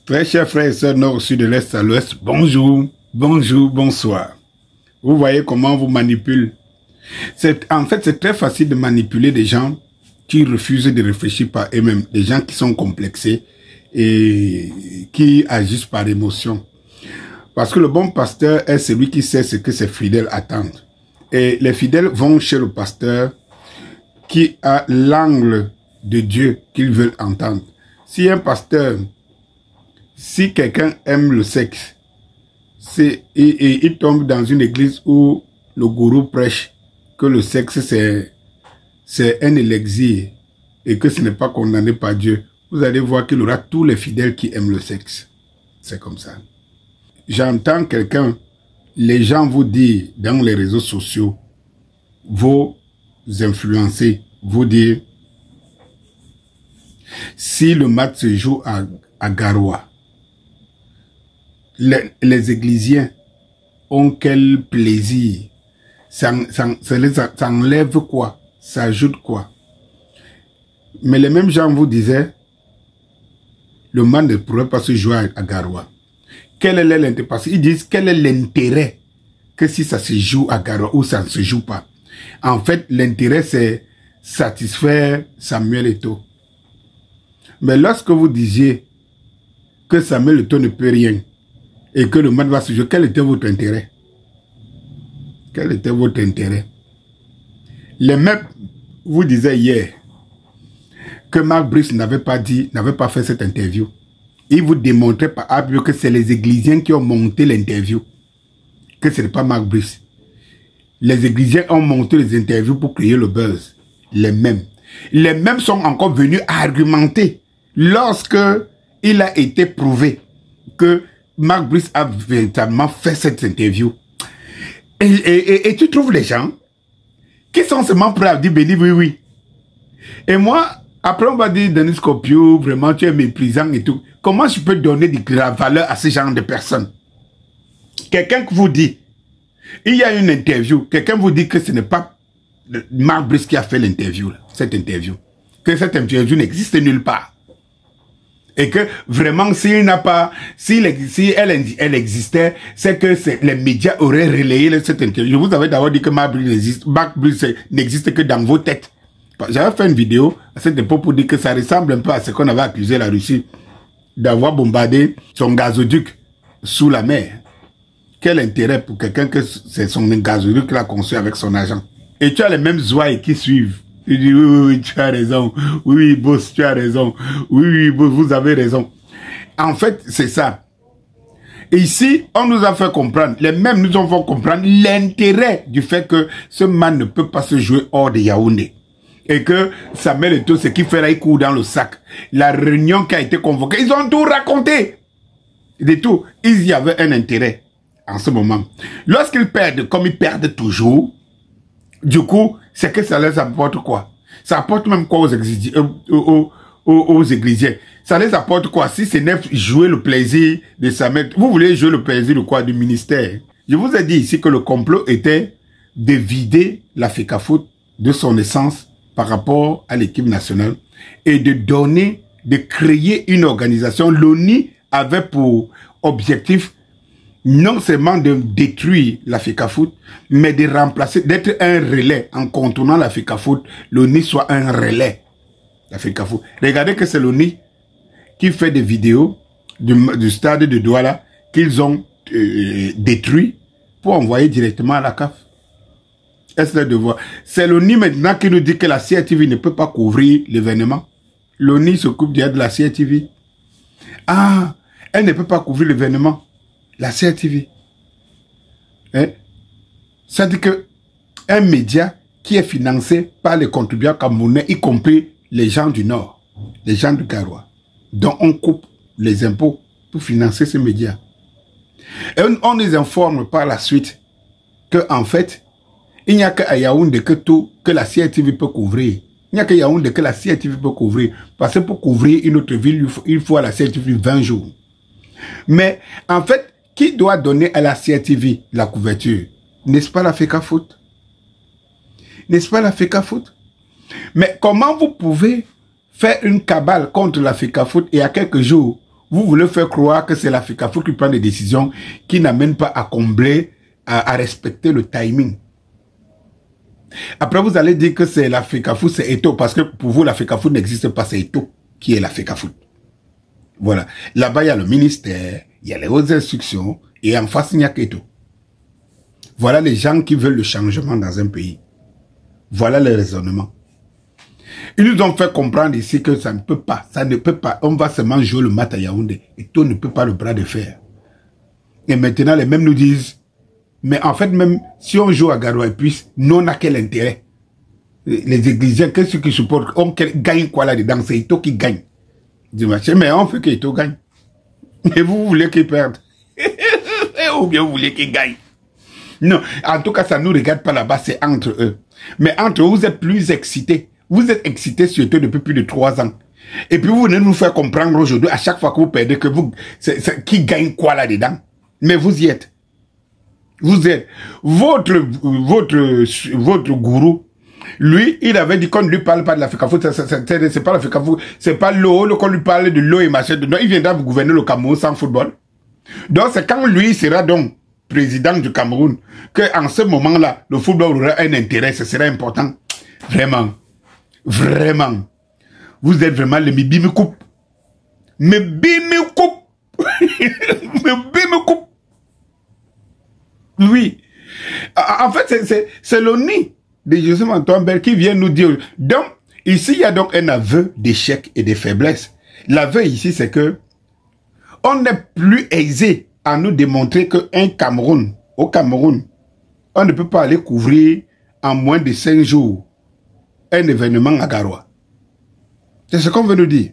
Très chers frères et sœurs nord, sud, de l'est à l'ouest, bonjour, bonjour, bonsoir. Vous voyez comment on vous manipule. En fait, c'est très facile de manipuler des gens qui refusent de réfléchir par eux-mêmes, des gens qui sont complexés et qui agissent par émotion. Parce que le bon pasteur est celui qui sait ce que ses fidèles attendent. Et les fidèles vont chez le pasteur qui a l'angle de Dieu qu'ils veulent entendre. Si un pasteur, si quelqu'un aime le sexe, et il tombe dans une église où le gourou prêche que le sexe c'est un élixir et que ce n'est pas condamné par Dieu, vous allez voir qu'il y aura tous les fidèles qui aiment le sexe. C'est comme ça. J'entends quelqu'un, les gens vous dire dans les réseaux sociaux, vous influencer, vous dire, si le match se joue à Garoua, les églisiens ont quel plaisir, ça enlève quoi, ça ajoute quoi. Mais les mêmes gens vous disaient, le match ne pourrait pas se jouer à Garoua. Quel est l'intérêt? Parce qu'ils disent, quel est l'intérêt que si ça se joue à Garoua ou ça ne se joue pas? En fait, l'intérêt c'est satisfaire Samuel Eto'o. Mais lorsque vous disiez que Samuel Eto'o ne peut rien et que le match va se jouer, quel était votre intérêt? Quel était votre intérêt? Les mêmes vous disaient hier que Mark Brice n'avait pas fait cette interview. Il vous démontrait par A que c'est les églisiens qui ont monté l'interview, que ce n'est pas Mark Brice. Les églisiens ont monté les interviews pour créer le buzz. Les mêmes. Les mêmes sont encore venus argumenter lorsque il a été prouvé que Mark Brice a véritablement fait cette interview. Et tu trouves les gens qui sont seulement prêts à dire béni, oui, oui. Et moi, après on va dire Denis Scopio, vraiment tu es méprisant et tout. Comment je peux donner de la valeur à ce genre de personnes? Quelqu'un qui vous dit, il y a une interview, quelqu'un vous dit que ce n'est pas Mark Brice qui a fait l'interview, cette interview. Que cette interview n'existe nulle part. Et que vraiment, s'il n'a pas, si elle existait, c'est que les médias auraient relayé cette interview. Je vous avais d'abord dit que Mark Brice n'existe que dans vos têtes. J'avais fait une vidéo à cette époque pour dire que ça ressemble un peu à ce qu'on avait accusé la Russie d'avoir bombardé son gazoduc sous la mer. Quel intérêt pour quelqu'un que c'est son gazoduc qu'il a conçu avec son argent? Et tu as les mêmes ouailles qui suivent. Il dit, oui, oui, oui, tu as raison. Oui, oui, boss, tu as raison. Oui, oui, boss, vous avez raison. En fait, c'est ça. Et ici, on nous a fait comprendre, les mêmes nous ont fait comprendre l'intérêt du fait que ce man ne peut pas se jouer hors de Yaoundé. Et que Samuel Eto'o, ce qui fait là, il court dans le sac. La réunion qui a été convoquée, ils ont tout raconté. De tout. Il y avait un intérêt en ce moment. Lorsqu'ils perdent, comme ils perdent toujours, du coup, c'est que ça les apporte quoi? Ça apporte même quoi aux églisiens? Ça les apporte quoi? Si ce n'est jouer le plaisir de Samuel, vous voulez jouer le plaisir de quoi? Du ministère. Je vous ai dit ici que le complot était de vider la FECAFOOT de son essence par rapport à l'équipe nationale et de créer une organisation. L'ONU avait pour objectif non seulement de détruire la FECAFOOT, mais de remplacer, d'être un relais en contournant la FECAFOOT, l'ONU soit un relais. La FECAFOOT. Regardez que c'est l'ONU qui fait des vidéos du stade de Douala qu'ils ont détruit pour envoyer directement à la CAF. Est-ce le devoir? C'est l'ONU maintenant qui nous dit que la CRTV ne peut pas couvrir l'événement. L'ONU s'occupe de la CRTV. Ah, elle ne peut pas couvrir l'événement. La CRTV. Hein? Ça dit que un média qui est financé par les contribuables camerounais, y compris les gens du Nord, les gens du Garoua, dont on coupe les impôts pour financer ces médias. Et on nous informe par la suite que en fait, il n'y a qu'à Yaoundé que la CRTV peut couvrir. Il n'y a qu'à Yaoundé que la CRTV peut couvrir. Parce que pour couvrir une autre ville, il faut à la CRTV 20 jours. Mais en fait, qui doit donner à la CRTV la couverture? N'est-ce pas la FECAFOOT? N'est-ce pas la FECAFOOT? Mais comment vous pouvez faire une cabale contre la FECAFOOT et à quelques jours, vous voulez faire croire que c'est la FECAFOOT qui prend des décisions qui n'amènent pas à combler, à respecter le timing. Après, vous allez dire que c'est la FECAFOOT, c'est Eto'o, parce que pour vous, la FECAFOOT n'existe pas, c'est Eto'o qui est la FECAFOOT. Voilà. Là-bas, il y a le ministère, il y a les hautes instructions, et en face, il n'y a qu'Eto'o. Voilà les gens qui veulent le changement dans un pays. Voilà le raisonnement. Ils nous ont fait comprendre ici que ça ne peut pas, on va seulement jouer le mat à Yaoundé, Eto'o ne peut pas le bras de fer. Et maintenant, les mêmes nous disent, mais en fait, même si on joue à Garoua et puis, nous, on a quel intérêt? Les Églisiens, qu'est-ce qu'ils supportent? On gagne quoi là-dedans? C'est Eto'o qui gagne. Mais on fait que Eto'o gagne. Et vous voulez qu'il perde? Ou bien vous voulez qu'il gagne? Non, en tout cas, ça ne nous regarde pas là-bas, c'est entre eux. Mais entre eux, vous êtes plus excités. Vous êtes excités surtout depuis plus de 3 ans. Et puis vous venez nous faire comprendre aujourd'hui, à chaque fois que vous perdez, que vous, qui gagne quoi là-dedans? Mais vous y êtes. Vous êtes. Votre gourou, lui, il avait dit qu'on ne lui parle pas de la FECAFOOT, c'est pas la FECAFOOT, c'est pas l'eau, qu'on lui parle de l'eau et machin. Non, il viendra vous gouverner le Cameroun sans football. Donc c'est quand lui sera donc président du Cameroun que en ce moment-là, le football aura un intérêt, ce sera important. Vraiment. Vraiment. Vous êtes vraiment le Mibimi coupe. Mibimi coupe. Mibimi coupe. Oui. En fait, c'est le nid de Joseph Antoine Bell qui vient nous dire. Donc, ici, il y a donc un aveu d'échec et de faiblesse. L'aveu ici, c'est que on n'est plus aisé à nous démontrer qu'un Cameroun, au Cameroun, on ne peut pas aller couvrir en moins de 5 jours un événement à Garoua. C'est ce qu'on veut nous dire.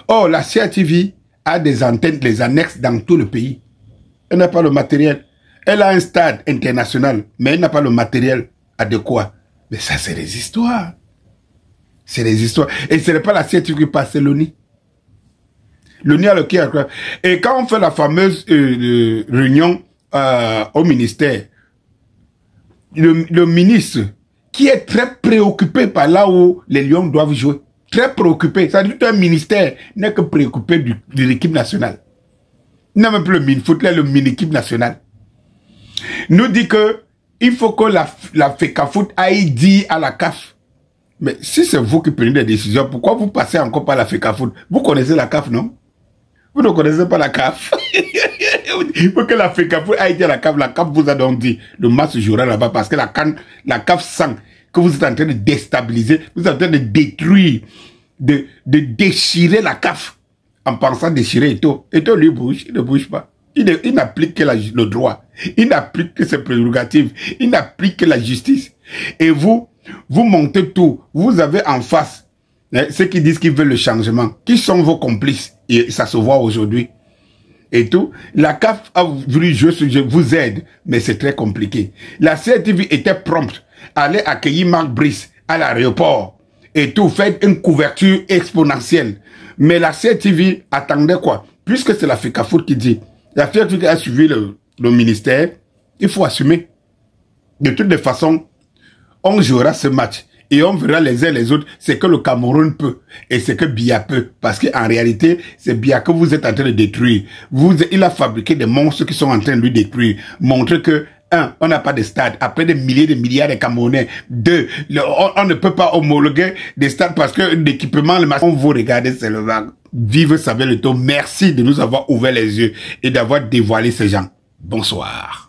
Or, la CATV a des antennes, des annexes dans tout le pays. Elle n'a pas le matériel. Elle a un stade international, mais elle n'a pas le matériel adéquat. Mais ça, c'est des histoires. C'est des histoires. Et ce n'est pas la CATV qui passe, c'est l'ONI. L'ONI a le qui. Et quand on fait la fameuse réunion au ministère, le ministre, qui est très préoccupé par là où les Lions doivent jouer. Très préoccupé. Ça veut dire qu'un ministère n'est que préoccupé de l'équipe nationale. Il n'a même plus le mini-foot, là, le mini-équipe nationale. Nous dit que il faut que la FECAFOOT aille dire à la CAF. Mais si c'est vous qui prenez des décisions, pourquoi vous passez encore par la FECAFOOT? Vous connaissez la CAF, non? Vous ne connaissez pas la CAF. Il faut que la FECAFOOT aille dire à la CAF. La CAF vous a donc dit, le match se jouera là-bas parce que la CAF sent que vous êtes en train de déstabiliser, vous êtes en train de détruire, de déchirer la CAF en pensant déchirer Eto'o. Eto'o lui bouge, il ne bouge pas. Il n'applique que le droit. Il n'applique que ses prérogatives. Il n'applique que la justice. Et vous montez tout. Vous avez en face ceux qui disent qu'ils veulent le changement. Qui sont vos complices? Et ça se voit aujourd'hui. Et tout. La CAF a voulu jouer ce jeu, vous aide, mais c'est très compliqué. La CATV était prompte à aller accueillir Marc Brice à l'aéroport. Et tout, fait une couverture exponentielle. Mais la CATV attendait quoi? Puisque c'est la FECAFOOT qui dit, la FECAFOOT a suivi le ministère, il faut assumer. De toutes les façons, on jouera ce match. Et on verra les uns les autres, c'est que le Cameroun peut. Et c'est que Biya peut. Parce qu'en réalité, c'est Biya que vous êtes en train de détruire. Il a fabriqué des monstres qui sont en train de lui détruire. Montrer que, 1, on n'a pas de stade. Après des milliers de milliards de Camerounais. 2, on ne peut pas homologuer des stades parce que l'équipement, on vous regarde, c'est le vague. Vive Samuel Eto'o. Merci de nous avoir ouvert les yeux et d'avoir dévoilé ces gens. Bonsoir.